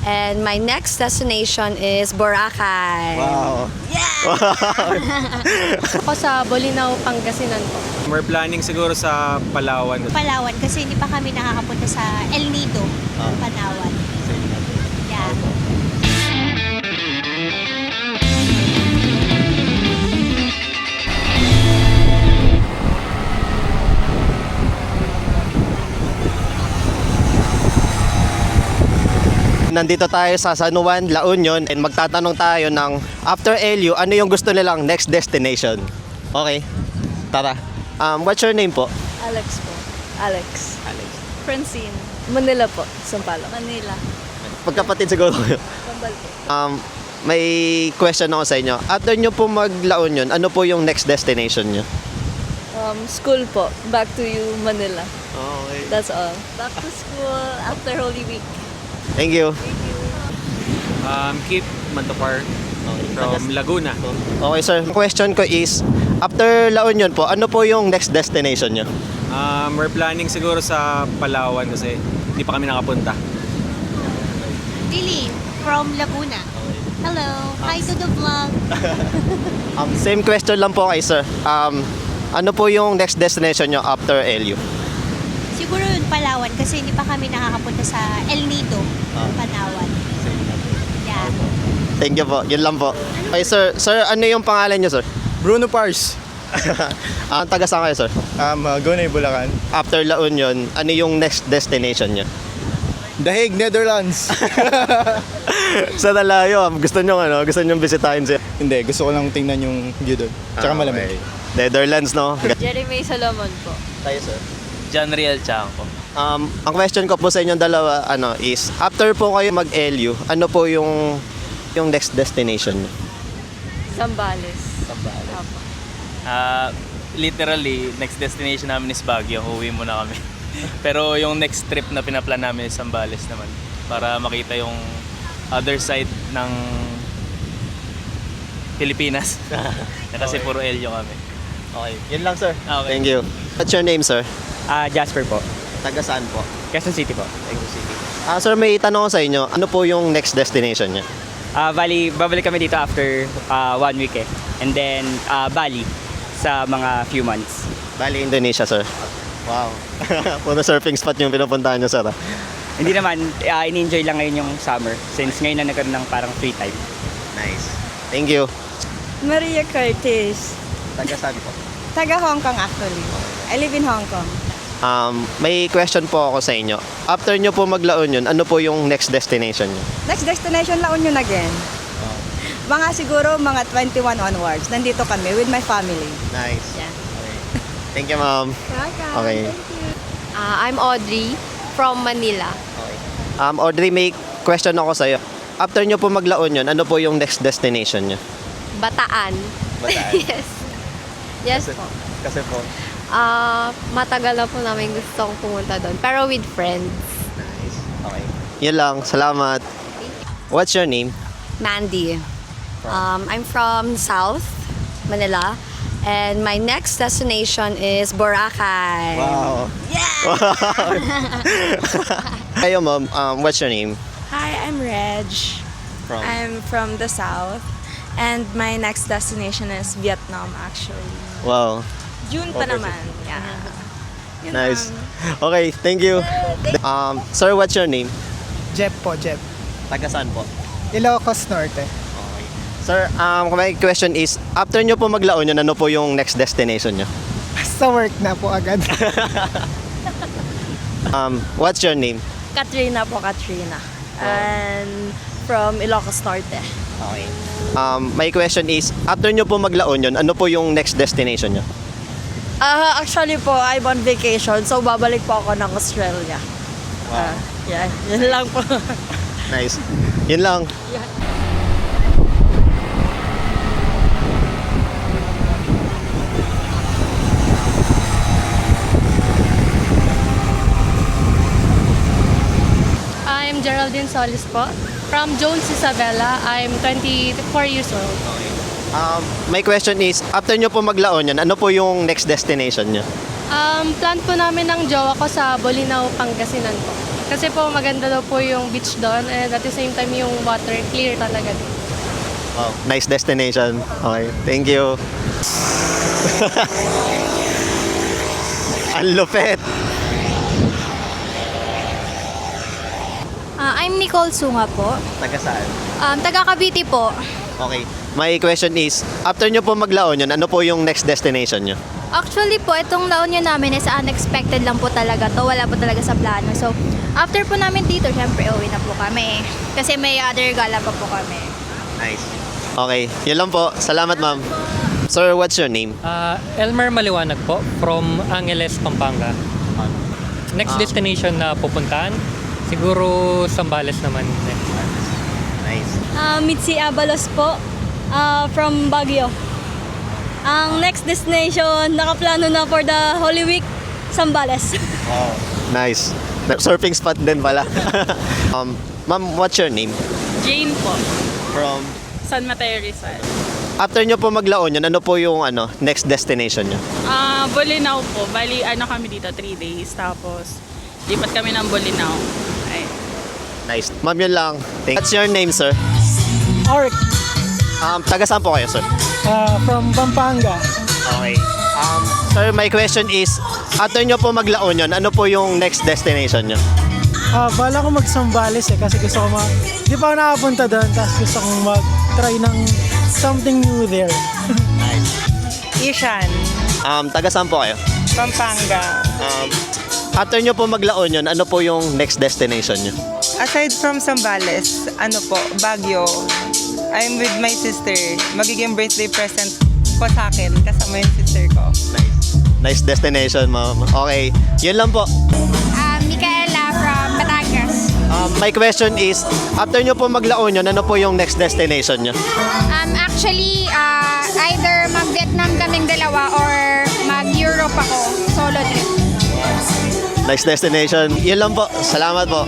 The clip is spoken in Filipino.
And my next destination is Boracay. Wow. Ako sa Bolinao, Pangasinan po. We're planning siguro sa Palawan. Palawan kasi hindi pa kami nakakapunta sa El Nido, Palawan. Yeah. Nandito tayo sa San Juan, La Union, and magtatanong tayo ng after LU, ano yung gusto nilang next destination? Okay, tara. What's your name po? Alex po. Alex. Francine. Manila po, Sampaloc. Manila. Magkapatid siguro kayo. Kambal po. May question ako sa inyo. After nyo po mag-La Union, ano po yung next destination nyo? School po. Back to you, Manila. Okay. That's all. Back to school after Holy Week. Thank you. Kit Mantopar from Laguna. Okay sir, question ko is, after La Union po, ano po yung next destination nyo? We're planning siguro sa Palawan kasi hindi pa kami nakapunta. Lily from Laguna. Hello. Hi to the vlog. Same question lang po kay sir. Ano po yung next destination nyo after LU? Siguro yun Palawan kasi hindi pa kami nakakapunta sa El Nido, Palawan. Yeah. Thank you po, yun lang po. Okay sir, ano yung pangalan nyo sir? Bruno Pars. Taga saan kayo sir? Gunay, Bulacan. After La Union, ano yung next destination nyo? The Hague, Netherlands. Sa nalayo, gusto nyo bisitahin siya? Hindi, gusto ko lang tingnan yung view doon. Tsaka malamig. Netherlands, no? Jeremy Salomon po. Tayo sir. John Riel Chanco. Ang question ko po sa inyong dalawa is, after po kayo mag-LU, ano po yung next destination nyo? Zambales. Literally, next destination namin is Baguio. Uwi muna kami. Pero yung next trip na pinaplan namin is Zambales naman. Para makita yung other side ng Pilipinas. Kasi puro Elyo kami. Okay, yun lang sir. Okay. Thank you. What's your name sir? Jasper po. Taga saan po? Quezon City po. Quezon City. Sir, may tanong ko sa inyo. Ano po yung next destination niya? Bali, babalik kami dito after 1 week eh. And then, Bali sa mga few months. Bali, Indonesia, sir. Wow. Puro surfing spot yung pinupuntahan niyo, sir. Hindi naman, in-enjoy lang ngayon yung summer since ngayon na nagkaroon ng parang free time. Nice. Thank you. Maria Curtis. Taga saan po? Taga Hong Kong actually. I live in Hong Kong. May question po ako sa inyo. After nyo po mag-La Union, ano po yung next destination nyo? Next destination, La Union again. Mga siguro mga 21 onwards. Nandito kami with my family. Nice. Yeah. Okay. Thank you, ma'am. Okay. I'm Audrey from Manila. Okay. Audrey, may question ako sa'yo. After nyo po mag-La Union, ano po yung next destination nyo? Bataan. Bataan? Yes. Yes po. Kasi po. Matagal na po namin gustong pumunta doon. Pero with friends. Nice. Okay. Yun lang. Salamat. What's your name? Mandy. I'm from South Manila. And my next destination is Boracay. Wow. Kayo, ma'am. What's your name? Hi, I'm Reg. From? I'm from the South. And my next destination is Vietnam actually. Wow. June pa naman. Yeah. Yun Nice. lang. Okay, thank you. Sir, what's your name? Jeff po, Jeff. Taga saan po? Ilocos Norte. Okay. Sir, my question is, after nyo po mag-La Union, ano po yung next destination nyo? Sa work na po agad. What's your name? Katrina po, Katrina. And from Ilocos Norte. Okay. My question is, after nyo po mag-La Union, ano po yung next destination nyo? Actually po, I'm on vacation. So, babalik po ako ng Australia. Wow. Yeah, yun lang po. Nice. Yun lang. I'm Geraldine Solis po. From Jones Isabela. I'm 24 years old. My question is, after nyo po mag-La Union, ano po yung next destination nyo? Plan po namin ng jowa ko sa Bolinao, Pangasinan po. Kasi po maganda daw po yung beach doon and at the same time yung water clear talaga. Wow, nice destination. Okay, thank you. Ang lupet. I'm Nicole Sunga po. Taga saan? Taga Cavite po. Okay. My question is, after nyo po maglaon yun, ano po yung next destination nyo? Actually po, itong La Union namin is unexpected lang po talaga to. Wala po talaga sa plano. So, after po namin dito, syempre, uwi na po kami. Kasi may other gala pa po kami. Nice. Okay, yun lang po. Salamat, ma'am. Sir, what's your name? Elmer Maliwanag po from Angeles, Pampanga. Next destination na pupuntahan, siguro Zambales naman. Nice. Mitzi Abalos po, from Baguio. Ang next destination, nakaplano na for the Holy Week, Zambales. Nice. Surfing spot din pala. Ma'am, what's your name? Jane po, From? San Mateo Rizal. After nyo po maglaon yun, ano po yung next destination nyo? Bolinao po. Bali, kami dito, 3 days. Tapos, lipat kami ng Bolinao. Ay. Nice. Ma'am, yun lang. What's your name, sir? Ark, Taga saan po kayo, sir? from Pampanga. Okay. Sir, my question is, after nyo po maglaon yun, ano po yung next destination nyo? Bala ko mag-Zambales kasi gusto ko di pa ako nakapunta doon, tapos gusto kong mag-try ng something new there. Ishan, Taga saan po kayo? Pampanga. After nyo po maglaon yun, ano po yung next destination nyo? Aside from Zambales, Baguio, I'm with my sister. Magiging birthday present ko sa akin, kasama yung sister ko. Nice destination, ma'am. Okay, yun lang po. Micaela from Batangas. My question is, after nyo po maglaon yun, ano po yung next destination nyo? Actually, either mag-Vietnam kaming dalawa or mag-Europe ako, solo trip. Nice destination. Yun lang po. Salamat po.